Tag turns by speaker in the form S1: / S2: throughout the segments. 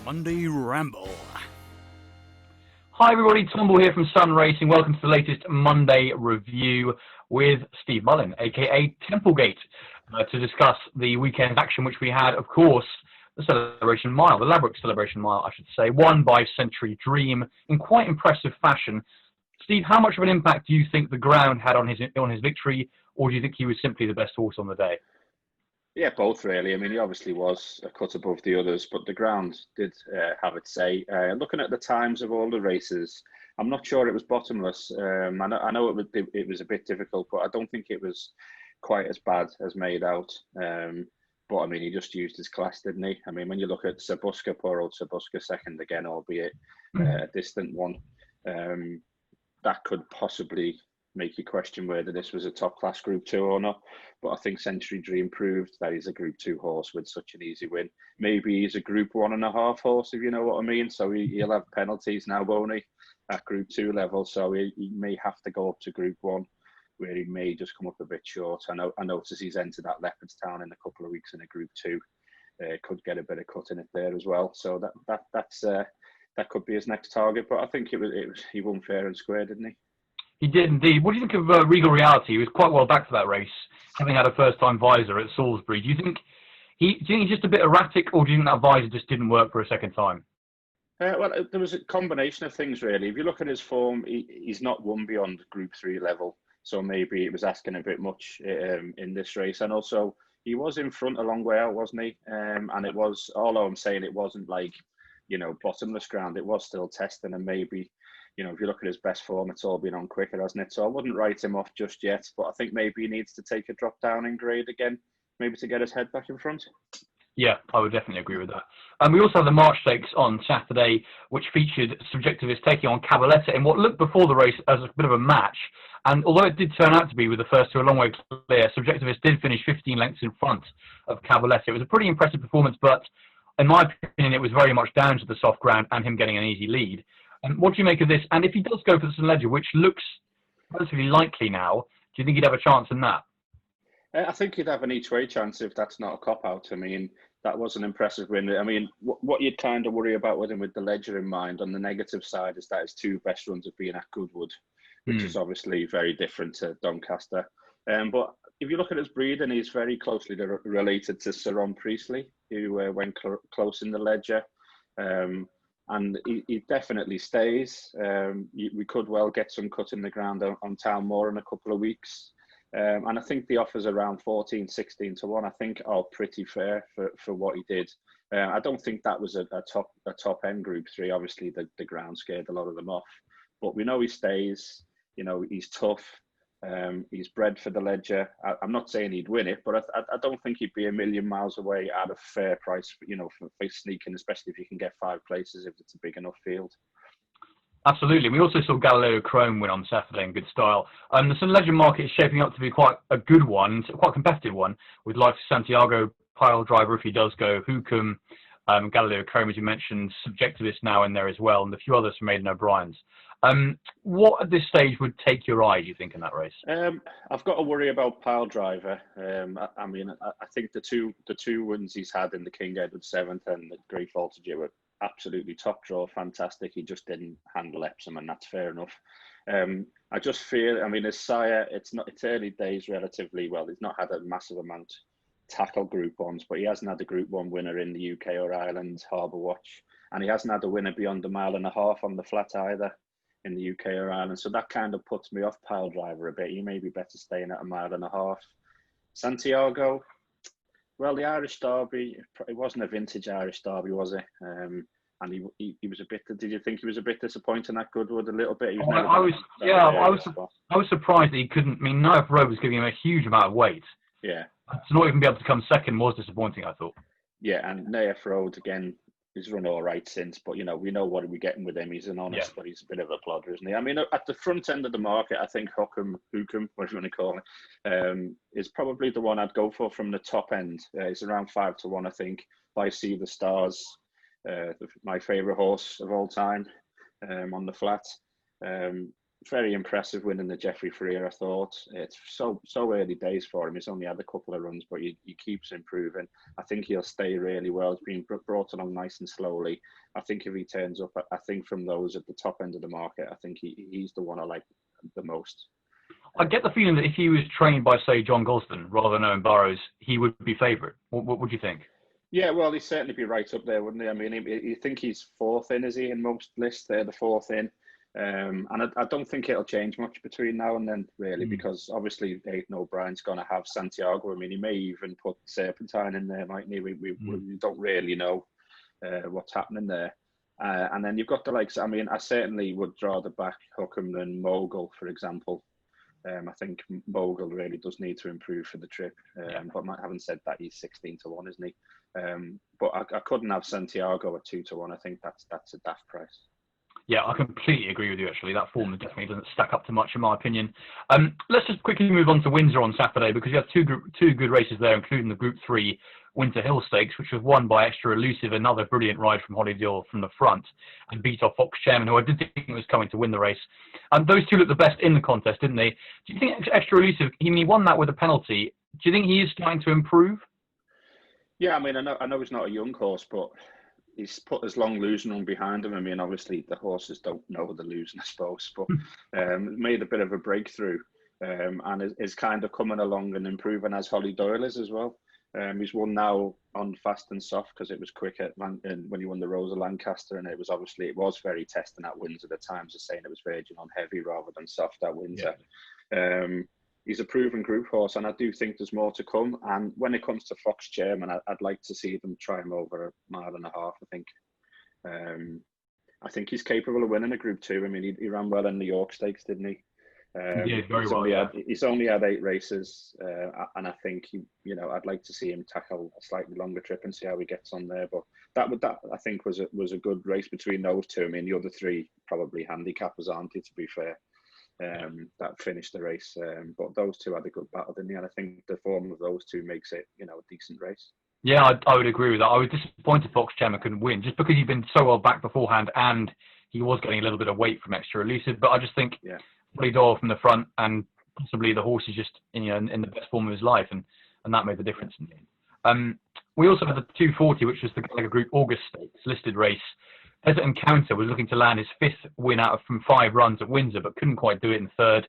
S1: Monday Ramble.
S2: Hi everybody, Tumble here from Sun Racing. Welcome to the latest Monday review with Steve Mullin, aka Templegate, to discuss the weekend action which we had, of course, the Celebration Mile, the Ladbroke Celebration Mile, I should say, won by Century Dream in quite impressive fashion. Steve, how much of an impact do you think the ground had on his victory, or do you think he was simply the best horse on the day?
S3: Yeah, both really. I mean, he obviously was a cut above the others, but the ground did have its say. Looking at the times of all the races, I'm not sure it was bottomless. I know it was a bit difficult, but I don't think it was quite as bad as made out. But I mean, he just used his class, didn't he? I mean, when you look at Sabuska, poor old Sabuska second again, albeit a distant one, that could possibly make you question whether this was a top class Group 2 or not. But I think Century Dream proved that he's a Group 2 horse with such an easy win. Maybe he's a Group 1.5 horse, if you know what I mean. So he'll have penalties now, won't he, at Group 2 level. So he may have to go up to Group 1, where he may just come up a bit short. I notice he's entered that Leopardstown in a couple of weeks in a Group 2. Could get a bit of cut in it there as well. So that could be his next target. But I think he won fair and square, didn't he?
S2: He did indeed. What do you think of Regal Reality? He was quite well back for that race, having had a first-time visor at Salisbury. Do you think he's just a bit erratic, or do you think that visor just didn't work for a second time?
S3: Well, there was a combination of things, really. If you look at his form, he's not won beyond Group 3 level, so maybe it was asking a bit much in this race. And also, he was in front a long way out, wasn't he? And it was, although I'm saying it wasn't like, bottomless ground, it was still testing, and maybe, if you look at his best form, it's all been on quicker, hasn't it? So I wouldn't write him off just yet, but I think maybe he needs to take a drop down in grade again, maybe to get his head back in front.
S2: Yeah, I would definitely agree with that. And we also have the March Stakes on Saturday, which featured Subjectivist taking on Cabaletta in what looked before the race as a bit of a match. And although it did turn out to be with the first two a long way clear, Subjectivist did finish 15 lengths in front of Cabaletta. It was a pretty impressive performance, but in my opinion, it was very much down to the soft ground and him getting an easy lead. And what do you make of this? And if he does go for the St. Ledger, which looks relatively likely now, do you think he'd have a chance in that?
S3: I think he'd have an each-way chance if that's not a cop-out. I mean, that was an impressive win. I mean, what you'd kind of worry about with him with the Ledger in mind, on the negative side, is that his two best runs have been at Goodwood, which is obviously very different to Doncaster. But if you look at his breeding, he's very closely related to Sir Ron Priestley, who went close in the Ledger. And he definitely stays. We could well get some cut in the ground on Town Moor in a couple of weeks. And I think the offers around 14, 16 to 1, I think, are pretty fair for what he did. I don't think that was a top end Group 3. Obviously, the ground scared a lot of them off. But we know he stays. He's tough. He's bred for the Ledger. I'm not saying he'd win it, but I don't think he'd be a million miles away at a fair price, for sneaking, especially if you can get 5 places if it's a big enough field.
S2: Absolutely. We also saw Galileo Chrome win on Saturday in good style. The St. Ledger market is shaping up to be quite a good one, quite a competitive one, with Life Santiago, Pile Driver if he does go, Hookham, Galileo Chrome, as you mentioned, Subjectivist now in there as well, and a few others from Aidan O'Brien's. What at this stage would take your eye, do you think, in that race?
S3: I've got to worry about Pile Driver. I mean, I think the two wins he's had in the King Edward 7th and the Great Voltage were absolutely top draw, fantastic. He just didn't handle Epsom, and that's fair enough. I just feel, I mean, his sire, it's early days relatively. Well, he's not had a massive amount tackle Group 1s, but he hasn't had a Group 1 winner in the UK or Ireland, Harbour Watch, and he hasn't had a winner beyond a mile and a half on the flat either in the UK or Ireland. So that kind of puts me off Pile Driver a bit. He may be better staying at a mile and a half. Santiago, well, the Irish Derby, it wasn't a vintage Irish Derby, was it? And he was a bit. Did you think he was a bit disappointing at Goodwood a little bit?
S2: I was surprised that he couldn't. I mean, Knife Road was giving him a huge amount of weight.
S3: Yeah.
S2: To not even be able to come second was disappointing, I thought.
S3: Yeah, and Naif Road again. He's run all right since, but we know what we're getting with him. He's an honest, but he's a bit of a plodder, isn't he? I mean, at the front end of the market, I think Hookham, whatever you want to call it, is probably the one I'd go for from the top end. It's around 5 to 1, I think. I See the Stars, my favourite horse of all time, on the flat. very impressive winning the Jeffrey Freer, I thought. It's so early days for him. He's only had a couple of runs, but he keeps improving. I think he'll stay really well. He's been brought along nice and slowly. I think if he turns up, I think from those at the top end of the market, I think he's the one I like the most.
S2: I get the feeling that if he was trained by, say, John Gosden rather than Owen Burrows, he would be favourite. What would you think?
S3: Yeah, well, he'd certainly be right up there, wouldn't he? I mean, you think he's fourth in, is he, in most lists? They're the fourth in. And I don't think it'll change much between now and then, really, because obviously Aidan O'Brien's going to have Santiago. I mean, he may even put Serpentine in there, mightn't he? We don't really know what's happening there. And then you've got the likes. I mean, I certainly would rather back Hookham than Mogul, for example. I think Mogul really does need to improve for the trip. But having said that, he's 16-1, isn't he? But I couldn't have Santiago at 2-1. I think that's a daft price.
S2: Yeah, I completely agree with you, actually. That form definitely doesn't stack up to much, in my opinion. Let's just quickly move on to Windsor on Saturday, because you have two good races there, including the Group 3 Winter Hill Stakes, which was won by Extra Elusive, another brilliant ride from Hollie Doyle from the front, and beat off Fox Chairman, who I did think was coming to win the race. Those two looked the best in the contest, didn't they? Do you think Extra Elusive, he won that with a penalty, do you think he is starting to improve?
S3: Yeah, I mean, I know he's not a young horse, but he's put his long losing run behind him. I mean, obviously the horses don't know they're losing, I suppose, but made a bit of a breakthrough and is kind of coming along and improving as Hollie Doyle is as well. He's won now on fast and soft because it was quick when he won the Rose of Lancaster, and it was very testing at Windsor. The Times are saying it was verging on heavy rather than soft at Windsor. Yeah. He's a proven group horse, and I do think there's more to come. And when it comes to Fox Chairman, I'd like to see them try him over a mile and a half. I think he's capable of winning a Group 2. I mean, he ran well in the York Stakes, didn't he? He's only had 8 races, and I think I'd like to see him tackle a slightly longer trip and see how he gets on there. But that I think was a good race between those two. I mean, the other 3 probably handicappers, aren't they, to be fair? That finished the race, but those 2 had a good battle, didn't they? And I think the form of those 2 makes it, a decent race.
S2: Yeah, I would agree with that. I was disappointed Fox Chairman couldn't win, just because he'd been so well back beforehand, and he was getting a little bit of weight from Extra Elusive. But I just think Hollie Doyle from the front, and possibly the horse is just in the best form of his life, and that made the difference in the end. We also had the 240, which was the Gallagher Group August Stakes listed race. Desert Encounter was looking to land his 5th win out from 5 runs at Windsor, but couldn't quite do it in 3rd.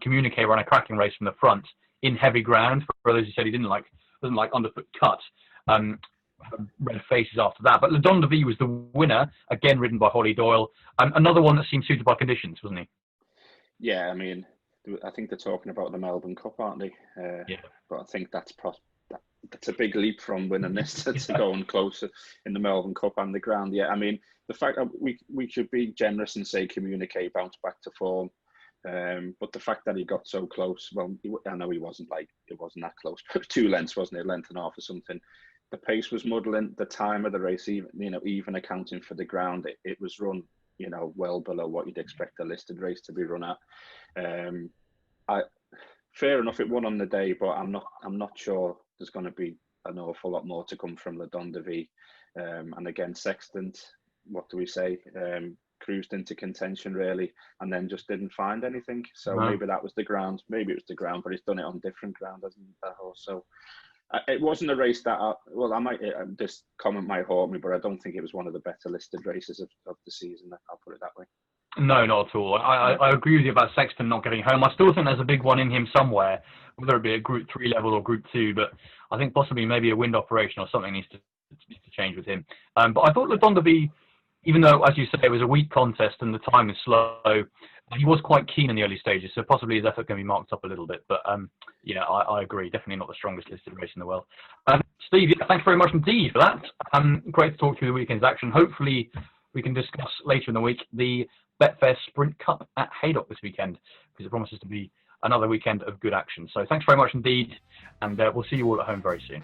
S2: Communique ran a cracking race from the front in heavy ground. For those who said he doesn't like underfoot cut, red faces after that. But Le Don de Vie was the winner, again ridden by Hollie Doyle. Another one that seemed suited by conditions, wasn't he?
S3: Yeah, I mean, I think they're talking about the Melbourne Cup, aren't they? But I think that's a big leap from winning this to going closer in the Melbourne Cup and the ground. Yeah, I mean, the fact that we should be generous and say Communique bounced back to form, but the fact that he got so close, well, I know it wasn't that close, but 2 lengths, wasn't it? A length and a half or something. The pace was muddling. The time of the race, even accounting for the ground, it was run, well below what you'd expect a listed race to be run at. Fair enough, it won on the day, but I'm not sure there's going to be an awful lot more to come from Le Don de Vie. And again, Sextant, what do we say? Cruised into contention really, and then just didn't find anything. So maybe that was the ground. Maybe it was the ground, but he's done it on different ground, hasn't that horse? So it wasn't a race that this comment might haunt me, but I don't think it was one of the better listed races of the season. I'll put it that way.
S2: No, not at all. I agree with you about Sexton not getting home. I still think there's a big one in him somewhere, whether it be at Group 3 level or Group 2, but I think possibly maybe a wind operation or something needs to change with him. But I thought Le Don de Vie, even though, as you say, it was a weak contest and the time is slow, he was quite keen in the early stages, so possibly his effort can be marked up a little bit. But I agree, definitely not the strongest listed race in the world. Steve, thanks very much indeed for that. Great to talk through the weekend's action. Hopefully we can discuss later in the week the Betfair Sprint Cup at Haydock this weekend, because it promises to be another weekend of good action. So thanks very much indeed, and we'll see you all at home very soon.